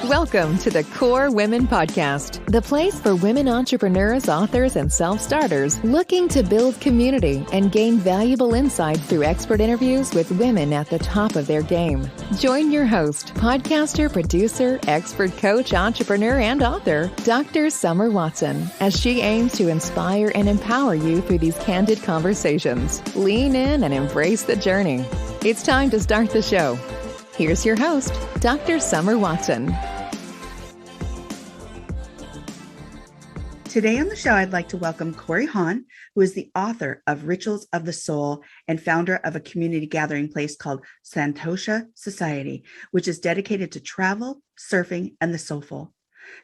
Welcome to the Core Women Podcast, the place for women entrepreneurs, authors, and self-starters looking to build community and gain valuable insight through expert interviews with women at the top of their game. Join your host, podcaster, producer, expert coach, entrepreneur, and author, Dr. Summer Watson, as she aims to inspire and empower you through these candid conversations. Lean in and embrace the journey. It's time to start the show. Here's your host, Dr. Summer Watson. Today on the show, I'd like to welcome Kori Hahn, who is the author of Rituals of the Soul and founder of a community gathering place called Santosha Society, which is dedicated to travel, surfing, and the soulful.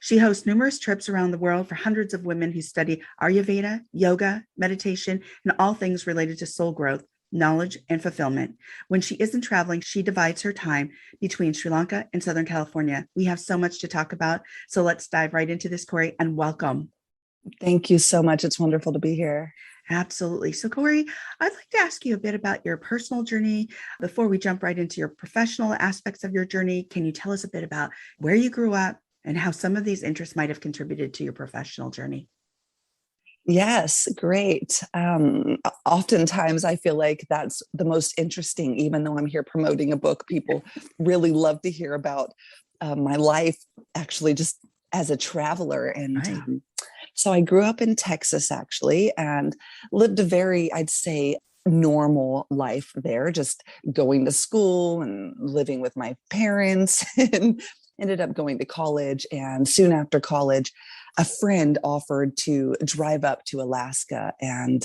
She hosts numerous trips around the world for hundreds of women who study Ayurveda, yoga, meditation, and all things related to soul growth, knowledge, and fulfillment. When she isn't traveling, she divides her time between Sri Lanka and Southern California. We have so much to talk about, so let's dive right into this, Kori, and welcome. Thank you so much. It's wonderful to be here. Absolutely. So, Kori, I'd like to ask you a bit about your personal journey. Before we jump right into your professional aspects of your journey, can you tell us a bit about where you grew up and how some of these interests might have contributed to your professional journey? Yes, great. Oftentimes I feel like that's the most interesting, even though I'm here promoting a book. People really love to hear about my life, actually, just as a traveler. And Right. So I grew up in Texas, actually, and lived a very, I'd say, normal life there, just going to school and living with my parents, and ended up going to college. And soon after college, a friend offered to drive up to Alaska and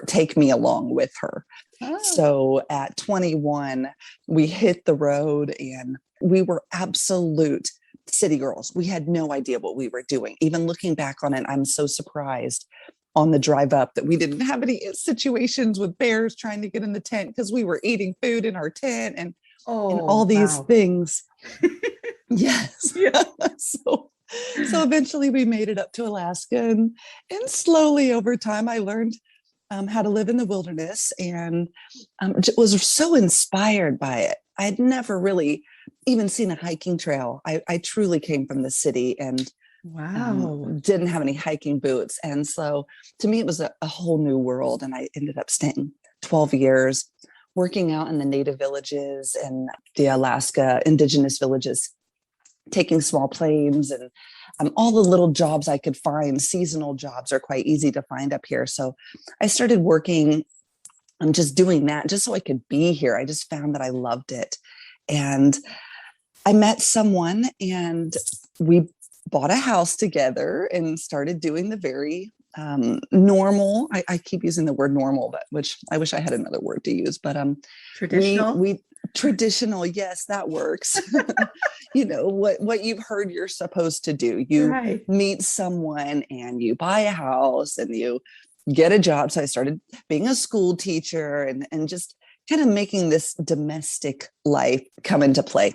take me along with her. Oh. So at 21, we hit the road, and we were absolute city girls. We had no idea what we were doing. Even looking back on it, I'm so surprised on the drive up that we didn't have any situations with bears trying to get in the tent because we were eating food in our tent and all these Wow. things. Yes. Yeah. So eventually we made it up to Alaska, and slowly over time I learned how to live in the wilderness, and was so inspired by it. I had never really even seen a hiking trail. I truly came from the city and Wow. didn't have any hiking boots. And so to me, it was a whole new world. And I ended up staying 12 years working out in the native villages and the Alaska indigenous villages, taking small planes and all the little jobs I could find. Seasonal jobs are quite easy to find up here. So I started working. I'm just doing that just so I could be here. I just found that I loved it. And I met someone, and we bought a house together and started doing the very normal. I keep using the word normal, which I wish I had another word to use, but Traditional. we traditional. Yes, that works. You know what you've heard you're supposed to do. You Right. meet someone and you buy a house and you get a job. So I started being a school teacher and just kind of making this domestic life come into play.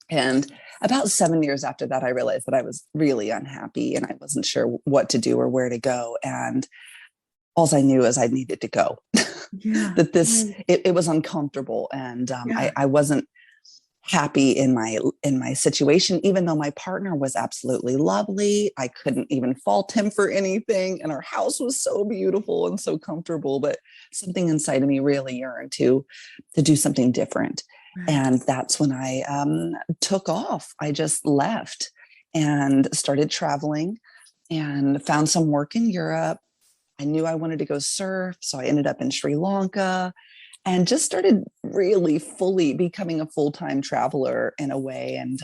And about 7 years after that, I realized that I was really unhappy and I wasn't sure what to do or where to go. And all I knew is I needed to go. Yeah. That this, Right. it was uncomfortable. And Yeah. I wasn't happy in my situation, even though my partner was absolutely lovely. I couldn't even fault him for anything. And our house was so beautiful and so comfortable, but something inside of me really yearned to do something different. Right. And that's when I took off. I just left and started traveling and found some work in Europe. I knew I wanted to go surf. So I ended up in Sri Lanka and just started really fully becoming a full-time traveler in a way, and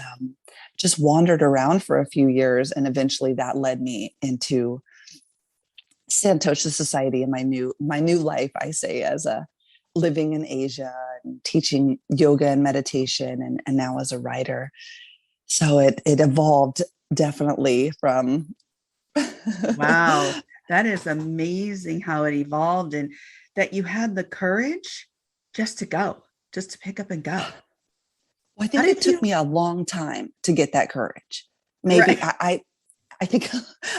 just wandered around for a few years. And eventually that led me into Santosha Society and my new life, I say, as a living in Asia and teaching yoga and meditation, and now as a writer. So it evolved definitely from Wow. That is amazing how it evolved and that you had the courage just to go, just to pick up and go. I think How it did took you- me a long time to get that courage. Maybe Right. I think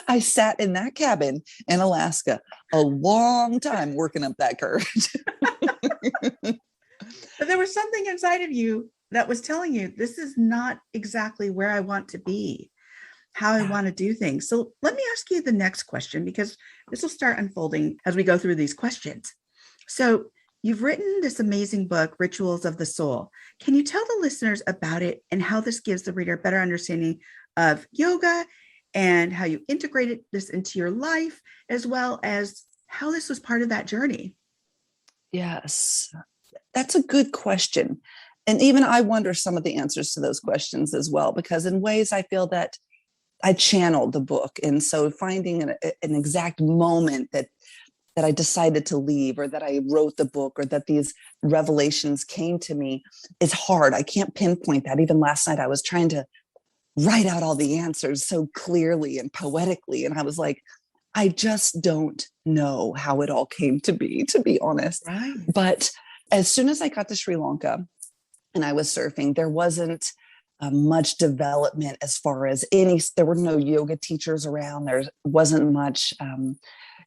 I sat in that cabin in Alaska a long time working up that courage. But there was something inside of you that was telling you, this is not exactly where I want to be, how I want to do things. So let me ask you the next question, because this will start unfolding as we go through these questions. So you've written this amazing book, Rituals of the Soul. Can you tell the listeners about it and how this gives the reader a better understanding of yoga and how you integrated this into your life, as well as how this was part of that journey? Yes, that's a good question. And even I wonder some of the answers to those questions as well, because in ways I feel that I channeled the book. And so finding an exact moment that I decided to leave, or that I wrote the book, or that these revelations came to me is hard. I can't pinpoint that. Even last night, I was trying to write out all the answers so clearly and poetically. And I was like, I just don't know how it all came to be honest. Right. But as soon as I got to Sri Lanka and I was surfing, there wasn't much development as far as there were no yoga teachers around. There wasn't much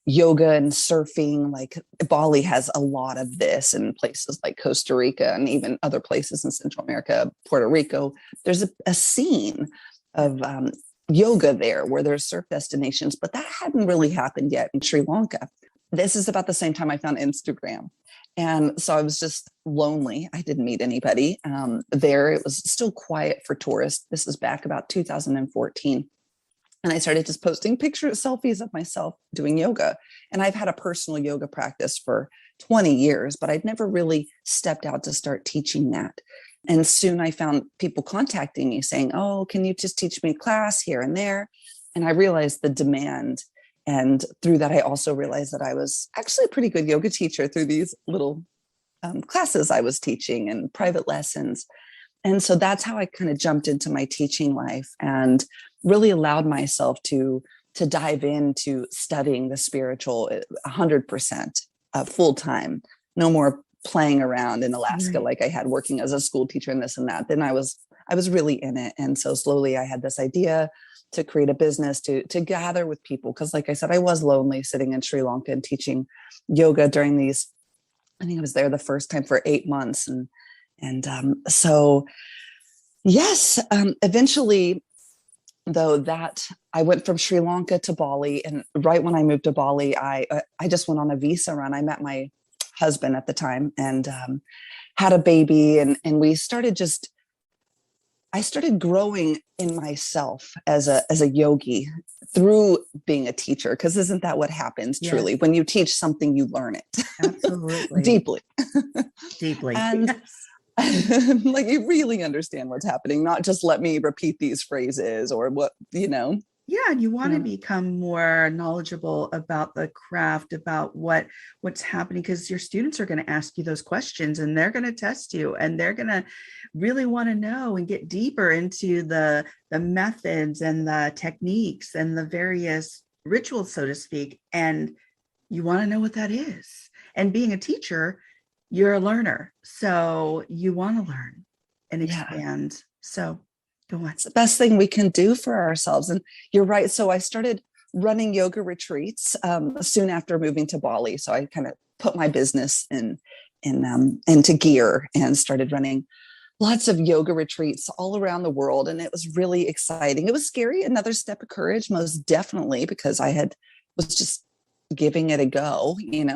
yoga and surfing. Like Bali has a lot of this, and places like Costa Rica and even other places in Central America, Puerto Rico, there's a scene of yoga there where there's surf destinations, but that hadn't really happened yet in Sri Lanka. This is about the same time I found Instagram. And so I was just lonely. I didn't meet anybody there. It was still quiet for tourists. This is back about 2014. And I started just posting selfies of myself doing yoga. And I've had a personal yoga practice for 20 years, but I'd never really stepped out to start teaching that. And soon I found people contacting me saying, oh, can you just teach me a class here and there? And I realized the demand. And through that, I also realized that I was actually a pretty good yoga teacher through these little classes I was teaching and private lessons. And so that's how I kind of jumped into my teaching life and really allowed myself to dive into studying the spiritual 100% full time. No more playing around in Alaska like I had working as a school teacher and this and that. Then I was really in it. And so slowly I had this idea to create a business to gather with people. Because like I said, I was lonely sitting in Sri Lanka and teaching yoga during these, I think I was there the first time for 8 months. So yes, eventually though, that I went from Sri Lanka to Bali. And right when I moved to Bali, I just went on a visa run. I met my husband at the time and had a baby. And we started I started growing in myself as a yogi through being a teacher, because isn't that what happens truly? When you teach something, you learn it. Absolutely. Deeply. And yes. like you really understand what's happening, not just let me repeat these phrases or what, Yeah, and you want to become more knowledgeable about the craft, about what's happening, because your students are going to ask you those questions and they're going to test you and they're going to really want to know and get deeper into the methods and the techniques and the various rituals, so to speak. And you want to know what that is. And being a teacher, you're a learner. So you want to learn and expand. So go on. It's the best thing we can do for ourselves. And you're right. So I started running yoga retreats soon after moving to Bali. So I kind of put my business into gear and started running lots of yoga retreats all around the world. And it was really exciting. It was scary. Another step of courage, most definitely, because I was just giving it a go, and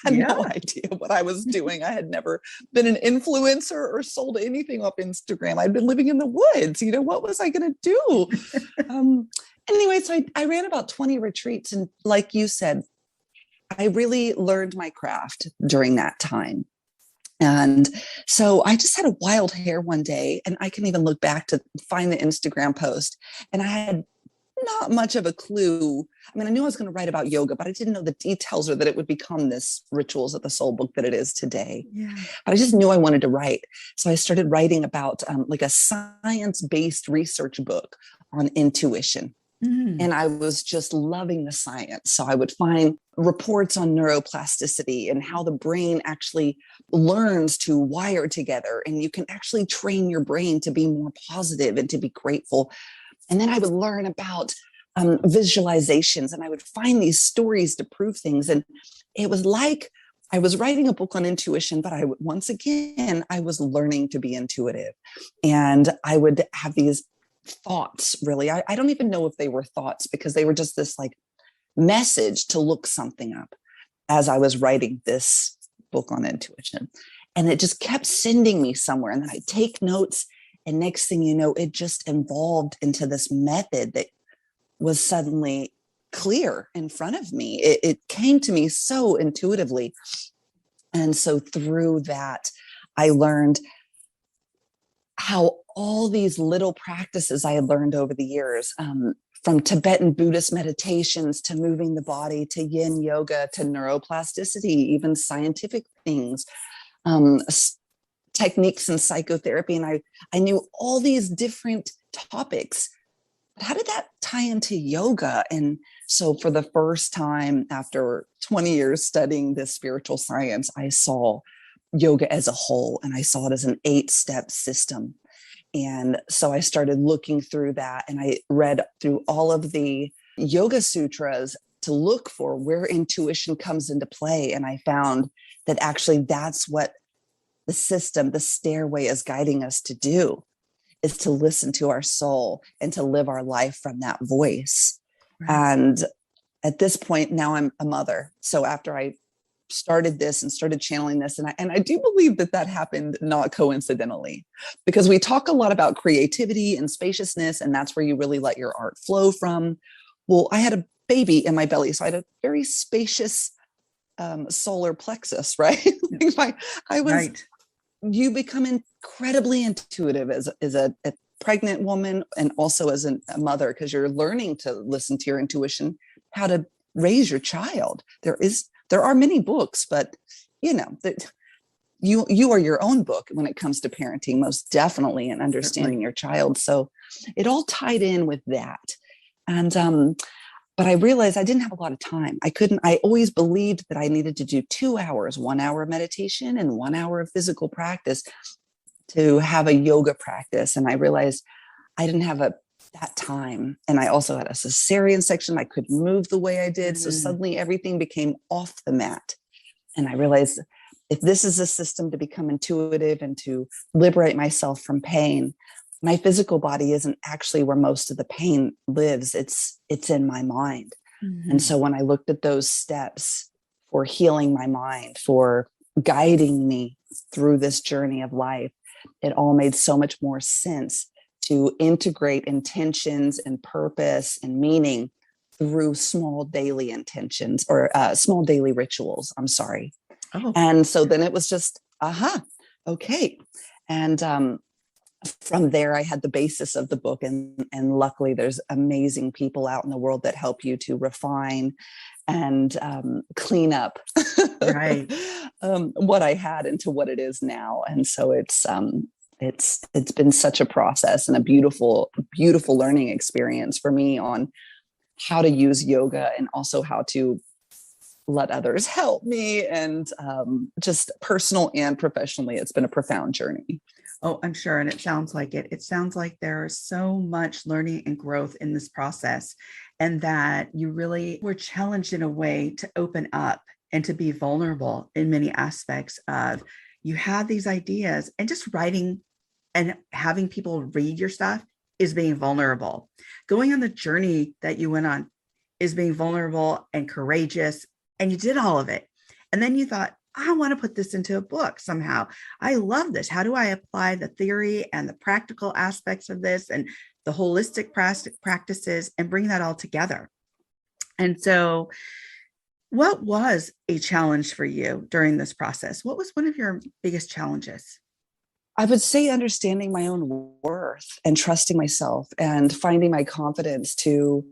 had no idea what I was doing. I had never been an influencer or sold anything off Instagram. I'd been living in the woods. What was I going to do? Anyway, so I ran about 20 retreats. And like you said, I really learned my craft during that time. And so I just had a wild hair one day, and I can even look back to find the Instagram post, and I had not much of a clue. I mean, I knew I was going to write about yoga, but I didn't know the details or that it would become this Rituals of the Soul book that it is today. Yeah. But I just knew I wanted to write. So I started writing about like a science-based research book on intuition. And I was just loving the science. So I would find reports on neuroplasticity and how the brain actually learns to wire together. And you can actually train your brain to be more positive and to be grateful. And then I would learn about visualizations, and I would find these stories to prove things. And it was like I was writing a book on intuition, but once again, I was learning to be intuitive. And I would have these thoughts, really. I don't even know if they were thoughts, because they were just this like message to look something up as I was writing this book on intuition. And it just kept sending me somewhere. And then I'd take notes. And next thing you know, it just evolved into this method that was suddenly clear in front of me. It came to me so intuitively. And so through that, I learned how all these little practices I had learned over the years, from Tibetan Buddhist meditations to moving the body, to yin yoga, to neuroplasticity, even scientific things, techniques in psychotherapy. And I knew all these different topics. How did that tie into yoga? And so for the first time after 20 years studying this spiritual science, I saw yoga as a whole, and I saw it as an 8-step system. And so I started looking through that, and I read through all of the yoga sutras to look for where intuition comes into play. And I found that actually that's what the system, the stairway, is guiding us to do, is to listen to our soul and to live our life from that voice. Right. And at this point, now I'm a mother. So after I started this and started channeling this, and I do believe that happened not coincidentally, because we talk a lot about creativity and spaciousness, and that's where you really let your art flow from. Well, I had a baby in my belly, so I had a very spacious solar plexus, right? I was. Right. You become incredibly intuitive as a pregnant woman, and also as a mother, because you're learning to listen to your intuition, how to raise your child. There are many books, but you are your own book when it comes to parenting, most definitely, and understanding your child. So it all tied in with that. And but I realized I didn't have a lot of time. I always believed that I needed to do 2 hours, 1 hour of meditation and 1 hour of physical practice to have a yoga practice. And I realized I didn't have that time. And I also had a cesarean section. I couldn't move the way I did. So suddenly everything became off the mat. And I realized, if this is a system to become intuitive and to liberate myself from pain, my physical body isn't actually where most of the pain lives. It's in my mind. Mm-hmm. And so when I looked at those steps for healing my mind, for guiding me through this journey of life, it all made so much more sense to integrate intentions and purpose and meaning through small daily intentions, or small daily rituals. I'm sorry. Oh. And so then it was just, okay. And from there, I had the basis of the book, and luckily there's amazing people out in the world that help you to refine and clean up right. What I had into what it is now. And so it's been such a process and a beautiful, beautiful learning experience for me on how to use yoga, and also how to let others help me, and just personal and professionally, it's been a profound journey. Oh, I'm sure. And it sounds like it. It sounds like there's so much learning and growth in this process, and that you really were challenged in a way to open up and to be vulnerable in many aspects of, you had these ideas, and just writing and having people read your stuff is being vulnerable. Going on the journey that you went on is being vulnerable and courageous, and you did all of it. And then you thought, I want to put this into a book somehow. I love this. How do I apply the theory and the practical aspects of this and the holistic practices and bring that all together? And so what was a challenge for you during this process? What was one of your biggest challenges? I would say understanding my own worth and trusting myself and finding my confidence to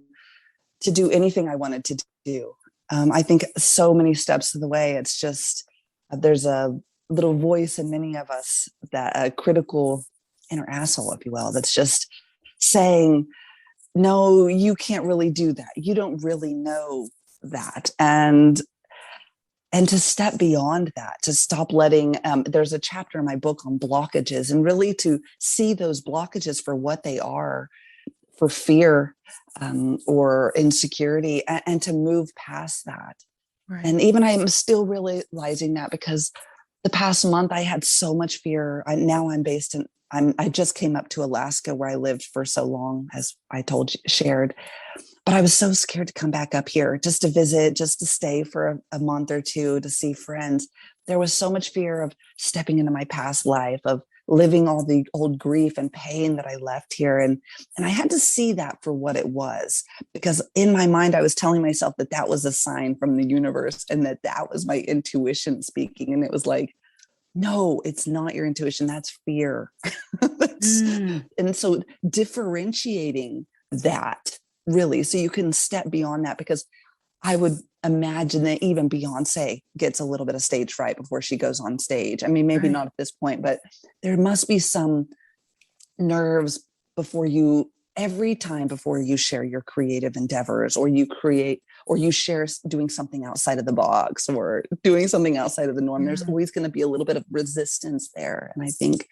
do anything I wanted to do. I think so many steps of the way, it's just, there's a little voice in many of us, that a critical inner asshole, if you will, that's just saying, no, you can't really do that. You don't really know that. And to step beyond that, to stop letting, there's a chapter in my book on blockages, and really to see those blockages for what they are, for fear or insecurity, and to move past that. Right. And even I'm still realizing that, because the past month I had so much fear. I just came up to Alaska, where I lived for so long, as I shared, but I was so scared to come back up here just to visit, just to stay for a month or two to see friends. There was so much fear of stepping into my past life, of living all the old grief and pain that I left here. And I had to see that for what it was, because in my mind, I was telling myself that that was a sign from the universe and that that was my intuition speaking. And it was like, no, it's not your intuition. That's fear. And so differentiating that, really, so you can step beyond that, because I would imagine that even Beyonce gets a little bit of stage fright before she goes on stage. I mean, maybe not at this point, but there must be some nerves every time before you share your creative endeavors, or you create, or you share doing something outside of the box, or doing something outside of the norm. There's always going to be a little bit of resistance there. And I think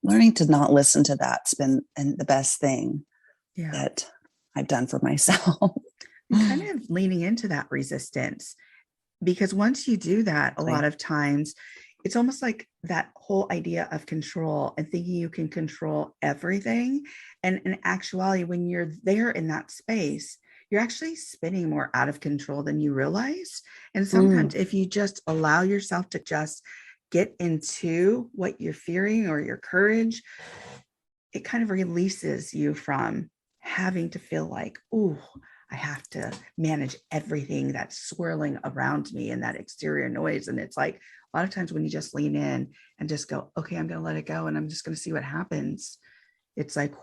learning to not listen to that's been the best thing that I've done for myself. Kind of leaning into that resistance, because once you do that, a lot of times it's almost like that whole idea of control and thinking you can control everything. And in actuality, when you're there in that space, you're actually spinning more out of control than you realize. And sometimes if you just allow yourself to just get into what you're fearing or your courage, it kind of releases you from having to feel like, ooh, I have to manage everything that's swirling around me and that exterior noise. And it's like, a lot of times when you just lean in and just go, okay, I'm going to let it go, and I'm just going to see what happens. It's like,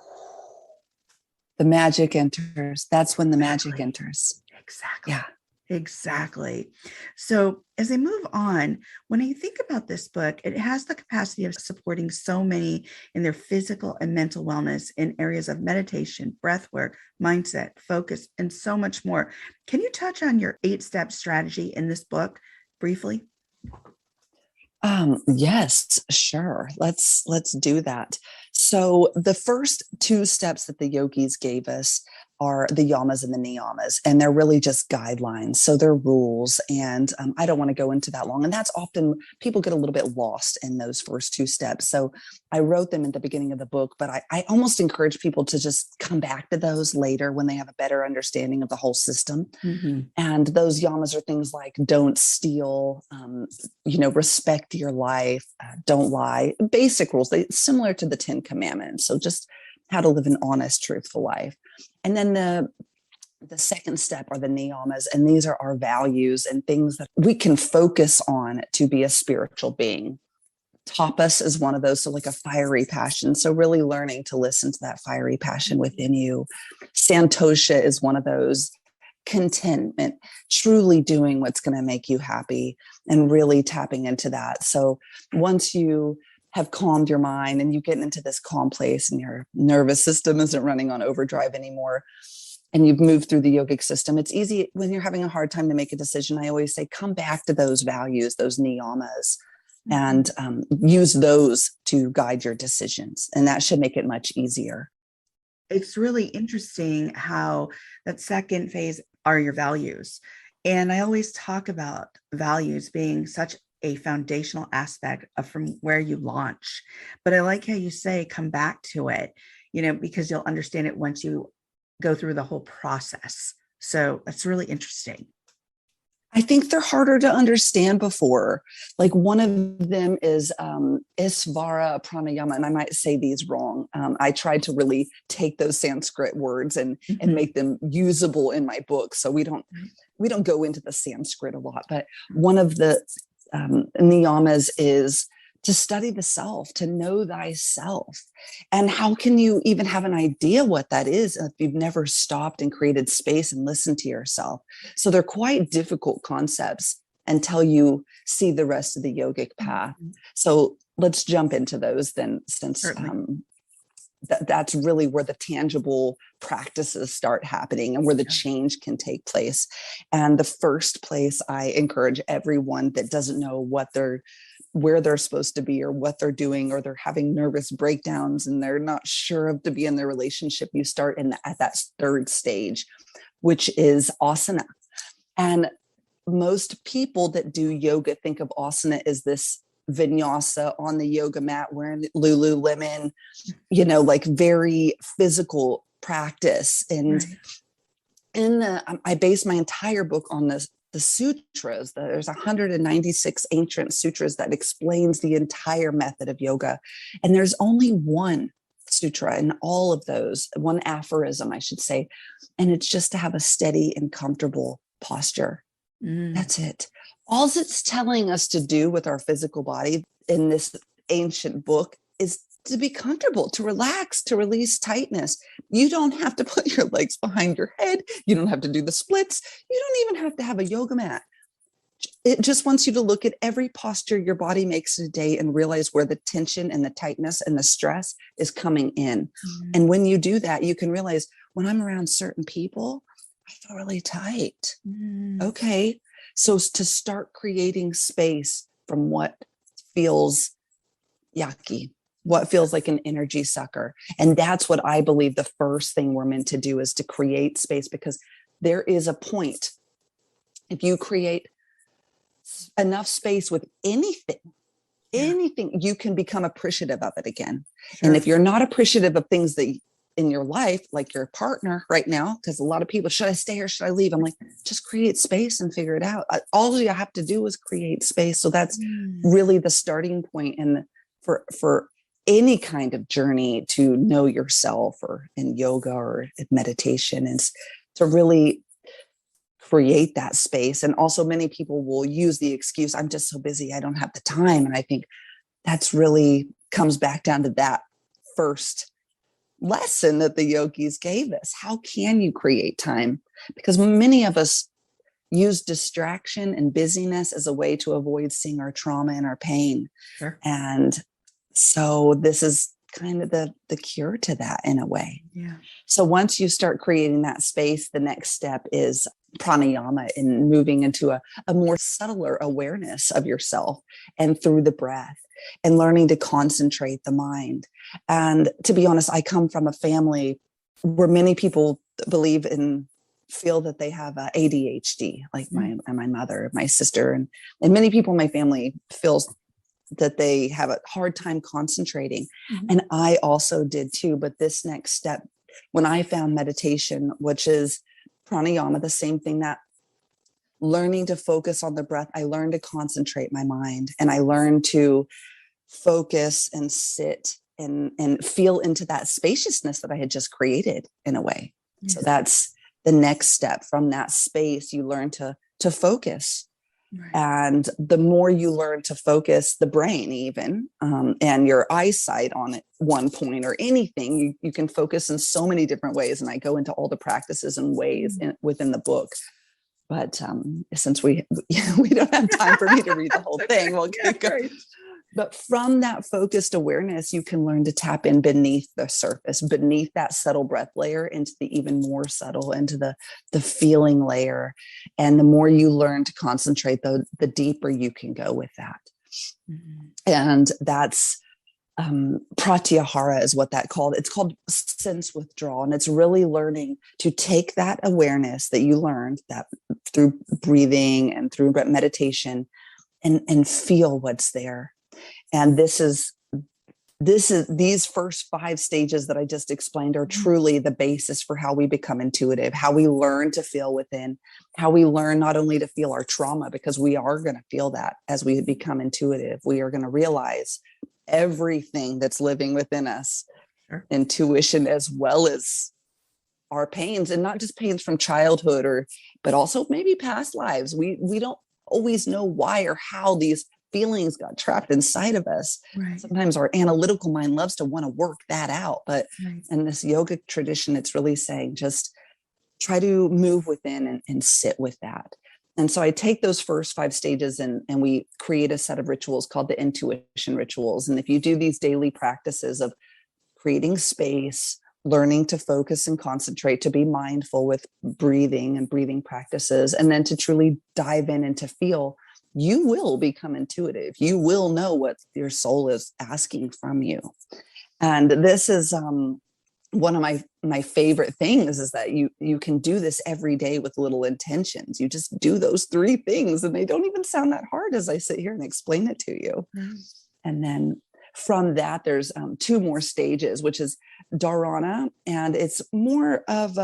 the magic enters. That's when the magic enters. Exactly. Yeah. Exactly. So as I move on, when I think about this book, it has the capacity of supporting so many in their physical and mental wellness in areas of meditation, breath work, mindset, focus, and so much more. Can you touch on your 8-step strategy in this book briefly? Yes, sure. Let's do that. So the first 2 steps that the yogis gave us are the yamas and the niyamas, and they're really just guidelines. So they're rules, and I don't want to go into that long. And that's often, people get a little bit lost in those first 2 steps. So I wrote them at the beginning of the book, but I almost encourage people to just come back to those later when they have a better understanding of the whole system. And those yamas are things like don't steal, respect your life, don't lie, basic rules, similar to the 10 Commandments. So just how to live an honest, truthful life. And then the second step are the niyamas, and these are our values and things that we can focus on to be a spiritual being. Tapas is one of those, so like a fiery passion. So really learning to listen to that fiery passion within you. Santosha is one of those. Contentment, truly doing what's going to make you happy and really tapping into that. So once you have calmed your mind and you get into this calm place and your nervous system isn't running on overdrive anymore, and you've moved through the yogic system, it's easy when you're having a hard time to make a decision. I always say, come back to those values, those niyamas, and use those to guide your decisions. And that should make it much easier. It's really interesting how that second phase are your values. And I always talk about values being such a foundational aspect of from where you launch. But I like how you say, come back to it, because you'll understand it once you go through the whole process. So that's really interesting. I think they're harder to understand before. Like one of them is Isvara Pranayama, and I might say these wrong. I tried to really take those Sanskrit words and make them usable in my book. So we don't go into the Sanskrit a lot, but one of the niyamas is to study the self, to know thyself. And how can you even have an idea what that is if you've never stopped and created space and listened to yourself? So they're quite difficult concepts until you see the rest of the yogic path. So let's jump into those then, since that's really where the tangible practices start happening and where the change can take place. And the first place I encourage everyone that doesn't know where they're supposed to be or what they're doing, or they're having nervous breakdowns and they're not sure of to be in their relationship, you start at that third stage, which is asana. And most people that do yoga think of asana as this vinyasa on the yoga mat wearing Lululemon, like very physical practice. And I base my entire book on the sutras. There's 196 ancient sutras that explains the entire method of yoga. And there's only one sutra in all of those, one aphorism, I should say. And it's just to have a steady and comfortable posture. That's it. All it's telling us to do with our physical body in this ancient book is to be comfortable, to relax, to release tightness. You don't have to put your legs behind your head. You don't have to do the splits. You don't even have to have a yoga mat. It just wants you to look at every posture your body makes today and realize where the tension and the tightness and the stress is coming in. And when you do that, you can realize, when I'm around certain people, I feel really tight. Okay. So to start creating space from what feels yucky, what feels like an energy sucker. And that's what I believe the first thing we're meant to do is to create space, because there is a point. If you create enough space with anything, you can become appreciative of it again. And if you're not appreciative of things that in your life, like your partner right now, because a lot of people, should I stay or should I leave? I'm like, just create space and figure it out. All you have to do is create space. So that's really the starting point. And for any kind of journey to know yourself, or in yoga or in meditation, is to really create that space. And also many people will use the excuse, I'm just so busy, I don't have the time. And I think that's really comes back down to that first lesson that the yogis gave us. How can you create time? Because many of us use distraction and busyness as a way to avoid seeing our trauma and our pain. And so this is kind of the cure to that in a way. So once you start creating that space, the next step is pranayama, in moving into a more subtler awareness of yourself, and through the breath, and learning to concentrate the mind. And to be honest, I come from a family where many people believe and feel that they have ADHD, like my mother, my sister, and many people in my family feels that they have a hard time concentrating. And I also did too. But this next step, when I found meditation, which is pranayama, the same thing, that learning to focus on the breath, I learned to concentrate my mind, and I learned to focus and sit and feel into that spaciousness that I had just created in a way. So that's the next step. From that space, you learn to focus. And the more you learn to focus the brain, even, and your eyesight on it, one point or anything, you can focus in so many different ways. And I go into all the practices and ways within the book. But since we don't have time for me to read the whole thing, we'll keep going. But from that focused awareness, you can learn to tap in beneath the surface, beneath that subtle breath layer, into the even more subtle, into the feeling layer. And the more you learn to concentrate, the deeper you can go with that. And that's pratyahara is what that called. It's called sense withdrawal. And it's really learning to take that awareness that you learned that through breathing and through meditation, and feel what's there. And these first 5 stages that I just explained are truly the basis for how we become intuitive, how we learn to feel within, how we learn not only to feel our trauma, because we are going to feel that as we become intuitive. We are going to realize everything that's living within us, intuition, as well as our pains, and not just pains from childhood, but also maybe past lives. We don't always know why or how these feelings got trapped inside of us. Sometimes our analytical mind loves to want to work that out. But in this yoga tradition, it's really saying, just try to move within and sit with that. And so I take those first 5 stages and we create a set of rituals called the intuition rituals. And if you do these daily practices of creating space, learning to focus and concentrate, to be mindful with breathing and breathing practices, and then to truly dive in and to feel, you will become intuitive. You will know what your soul is asking from you. And this is one of my favorite things is that you can do this every day with little intentions. You just do those 3 things, and they don't even sound that hard as I sit here and explain it to you. Mm-hmm. And then from that, there's 2 more stages, which is dharana, and it's more of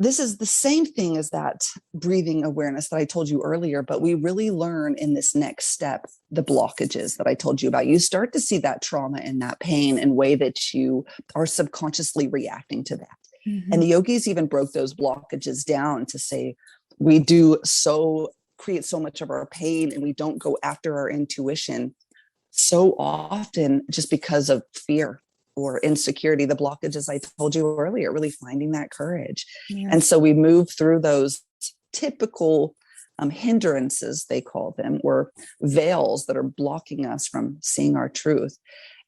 this is the same thing as that breathing awareness that I told you earlier, but we really learn in this next step, the blockages that I told you about. You start to see that trauma and that pain in a way that you are subconsciously reacting to that. Mm-hmm. And the yogis even broke those blockages down to say, we create so much of our pain, and we don't go after our intuition so often just because of fear or insecurity, the blockages I told you earlier, really finding that courage. Yeah. And so we move through those typical hindrances, they call them, or veils that are blocking us from seeing our truth.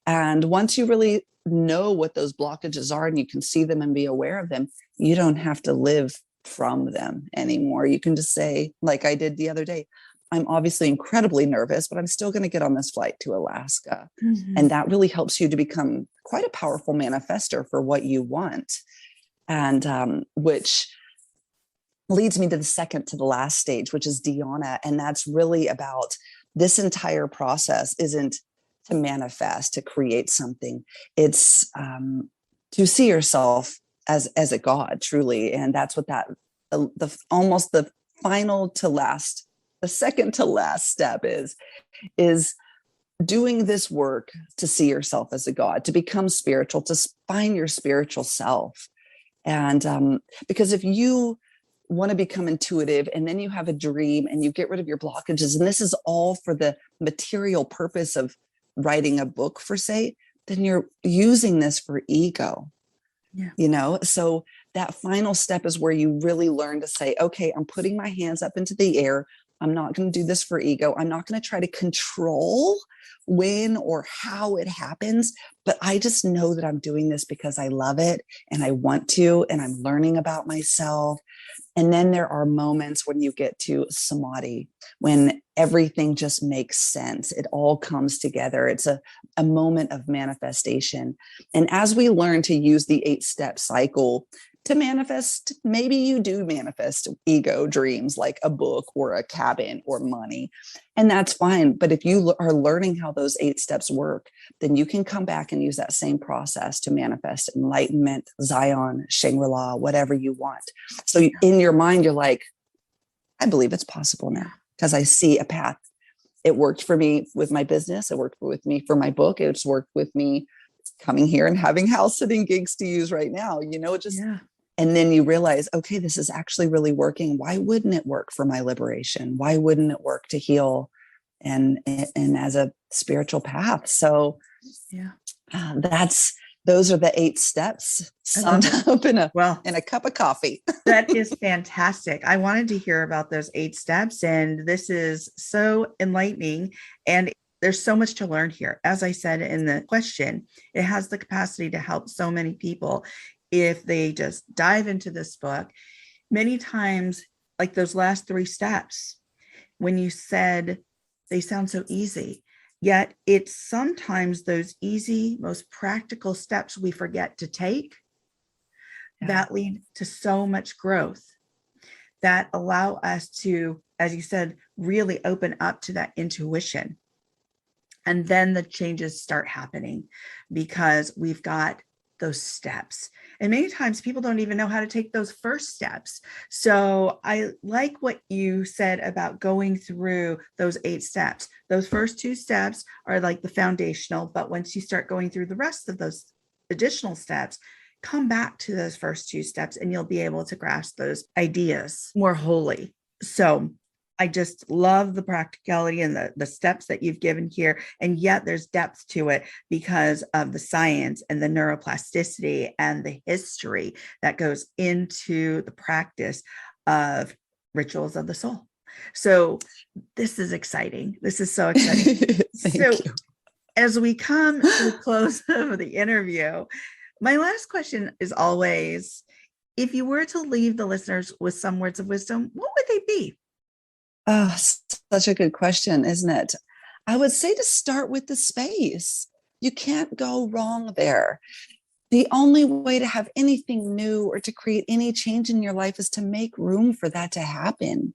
And once you really know what those blockages are and you can see them and be aware of them, you don't have to live from them anymore. You can just say, like I did the other day, I'm obviously incredibly nervous, but I'm still going to get on this flight to Alaska. Mm-hmm. And that really helps you to become quite a powerful manifester for what you want. And which leads me to the second to the last stage, which is dhyana. And that's really about this entire process isn't to manifest, to create something. It's to see yourself as a God, truly. And that's what almost the final to last, the second to last step is doing this work to see yourself as a God, to become spiritual, to find your spiritual self. And because if you want to become intuitive and then you have a dream and you get rid of your blockages, and this is all for the material purpose of writing a book, for say, then you're using this for ego. Yeah. So that final step is where you really learn to say, okay, I'm putting my hands up into the air. I'm not going to do this for ego. I'm not going to try to control when or how it happens, but I just know that I'm doing this because I love it and I want to, and I'm learning about myself. And then there are moments when you get to samadhi, when everything just makes sense. It all comes together. It's a moment of manifestation. And as we learn to use the 8-step cycle to manifest, maybe you do manifest ego dreams like a book or a cabin or money, and that's fine. But if you are learning how those 8 steps work, then you can come back and use that same process to manifest enlightenment, Zion, Shangri-La, whatever you want. So in your mind, you're like, I believe it's possible now because I see a path. It worked for me with my business. It worked with me for my book. It's worked with me coming here and having house sitting gigs to use right now, and then you realize, okay, this is actually really working. Why wouldn't it work for my liberation? Why wouldn't it work to heal and as a spiritual path? So those are the 8 steps summed up in a cup of coffee. That is fantastic. I wanted to hear about those 8 steps, and this is so enlightening, and there's so much to learn here. As I said in the question, it has the capacity to help so many people if they just dive into this book. Many times, like those last 3 steps, when you said they sound so easy, yet it's sometimes those easy, most practical steps we forget to take that lead to so much growth, that allow us to, as you said, really open up to that intuition. And then the changes start happening because we've got those steps. And many times people don't even know how to take those first steps. So I like what you said about going through those 8 steps. Those first 2 steps are like the foundational, but once you start going through the rest of those additional steps, come back to those first 2 steps and you'll be able to grasp those ideas more wholly. So I just love the practicality and the steps that you've given here. And yet there's depth to it because of the science and the neuroplasticity and the history that goes into the practice of rituals of the soul. So this is exciting. This is so exciting. So as we come to the close of the interview, my last question is always, if you were to leave the listeners with some words of wisdom, what would they be? Oh, such a good question, isn't it? I would say to start with the space. You can't go wrong there. the only way to have anything new or to create any change in your life is to make room for that to happen.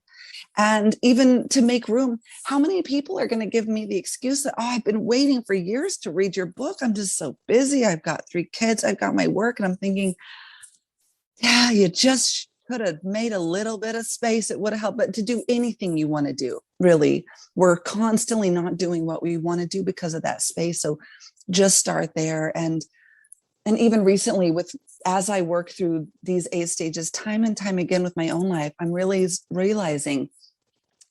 And even to make room, how many people are going to give me the excuse that, I've been waiting for years to read your book. I'm just so busy. I've got 3 kids. I've got my work. And I'm thinking, yeah, you just could have made a little bit of space. It would have helped. But to do anything you want to do, really, we're constantly not doing what we want to do because of that space. So just start there. And even recently, as I work through these 8 stages time and time again with my own life, I'm really realizing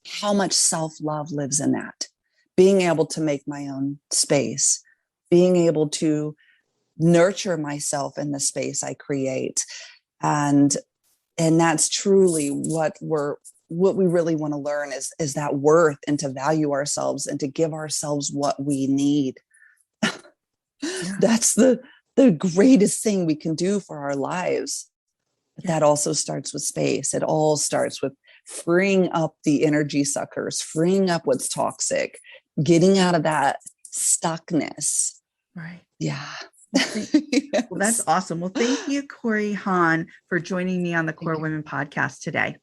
how much self-love lives in that. Being able to make my own space, being able to nurture myself in the space I create. And that's truly what we really want to learn is that worth, and to value ourselves and to give ourselves what we need. Yeah. That's the greatest thing we can do for our lives. But that also starts with space. It all starts with freeing up the energy suckers, freeing up what's toxic, getting out of that stuckness. Right. Yeah. Yes. Well, that's awesome. Well, thank you, Kori Hahn, for joining me on the Core Women podcast today.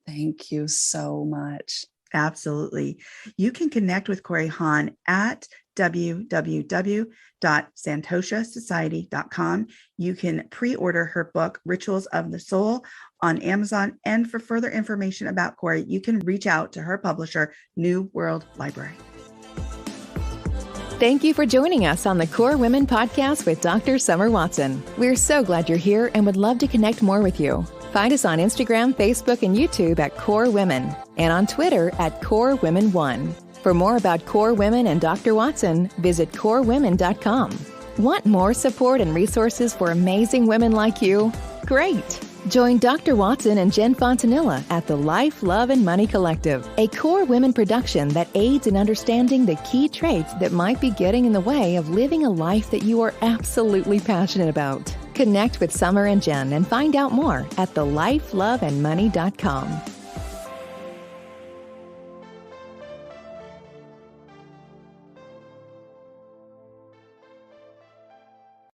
Thank you so much. Absolutely. You can connect with Kori Hahn at www.santoshasociety.com. You can pre-order her book, Rituals of the Soul, on Amazon. And for further information about Kori, you can reach out to her publisher, New World Library. Thank you for joining us on the Core Women podcast with Dr. Summer Watson. We're so glad you're here and would love to connect more with you. Find us on Instagram, Facebook, and YouTube at Core Women, and on Twitter at Core Women 1. For more about Core Women and Dr. Watson, visit corewomen.com. Want more support and resources for amazing women like you? Great! Join Dr. Watson and Jen Fontanilla at the Life, Love, and Money Collective, a Core Women production that aids in understanding the key traits that might be getting in the way of living a life that you are absolutely passionate about. Connect with Summer and Jen and find out more at thelifeloveandmoney.com.